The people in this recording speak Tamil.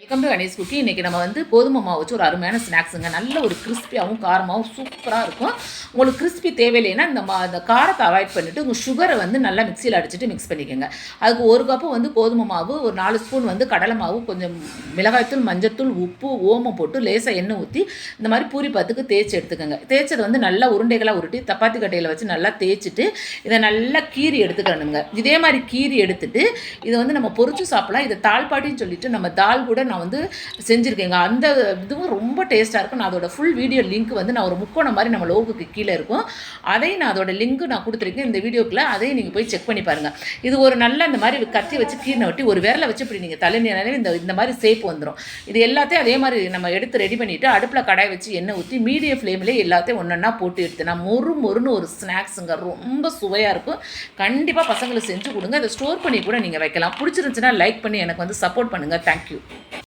Welcome to Ganesh cookie. இன்றைக்கி நம்ம வந்து கோதுமை மாவு வச்சு ஒரு அருமையான ஸ்நாக்ஸுங்க. நல்ல ஒரு கிறிஸ்பியாகவும் காரமாகவும் சூப்பராக இருக்கும். உங்களுக்கு கிறிஸ்பி தேவையில்லைன்னா இந்த காரத்தை அவாய்ட் பண்ணிவிட்டு உங்கள் சுகரை வந்து நல்லா மிக்சியில் அடிச்சுட்டு மிக்ஸ் பண்ணிக்கோங்க. அதுக்கு ஒரு கப்பு வந்து கோதுமை மாவு, ஒரு 4 ஸ்பூன் வந்து கடலை மாவு, கொஞ்சம் மிளகாய்த்தூள், மஞ்சத்தூள், உப்பு, ஓமம் போட்டு லேசாக எண்ணெய் ஊற்றி இந்த மாதிரி பூரி பத்துக்கு தேய்ச்சி எடுத்துக்கோங்க. தேய்ச்சது வந்து நல்லா உருண்டைகளாக உருட்டி சப்பாத்தி கட்டையில் வச்சு நல்லா தேய்ச்சிட்டு இதை நல்லா கீரி எடுத்துக்கணுங்க. இதே மாதிரி கீரி எடுத்துட்டு இதை வந்து நம்ம பொரிச்சு சாப்பிடலாம். இதை தால்பாட்டின்னு சொல்லிட்டு நம்ம தால் கூட நான் வந்து செஞ்சுருக்கேங்க. அந்த இதுவும் ரொம்ப டேஸ்ட்டாக இருக்கும். நான் அதோட ஃபுல் வீடியோ லிங்க் வந்து நான் ஒரு முக்கோணம் மாதிரி நம்ம லோகோக்கு கீழே இருக்கும், அதையும் நான் அதோட லிங்க் நான் கொடுத்துருக்கேன் இந்த வீடியோக்குள்ள. அதையும் நீங்கள் போய் செக் பண்ணி பாருங்கள். இது ஒரு நல்ல இந்த மாதிரி கத்தி வச்சு கீரை ஒட்டி ஒரு விரலை வச்சு இப்படி நீங்கள் தலைநிலையே இந்த மாதிரி சேப் வந்துடும். இது எல்லாத்தையும் அதே மாதிரி நம்ம எடுத்து ரெடி பண்ணிவிட்டு அடுப்பில் கடாய் வச்சு எண்ணெய் ஊற்றி மீடியம் ஃப்ளேம்லேயே எல்லாத்தையும் ஒன்றா போட்டு எடுத்து நான் மொறுன்னு ஒரு ஸ்நாக்ஸுங்க. ரொம்ப சுவையாக இருக்கும். கண்டிப்பாக பசங்களுக்கு செஞ்சு கொடுங்க. அதை ஸ்டோர் பண்ணி கூட நீங்கள் வைக்கலாம். பிடிச்சிருந்துச்சுன்னா லைக் பண்ணி எனக்கு வந்து சப்போர்ட் பண்ணுங்கள். தேங்க்யூ.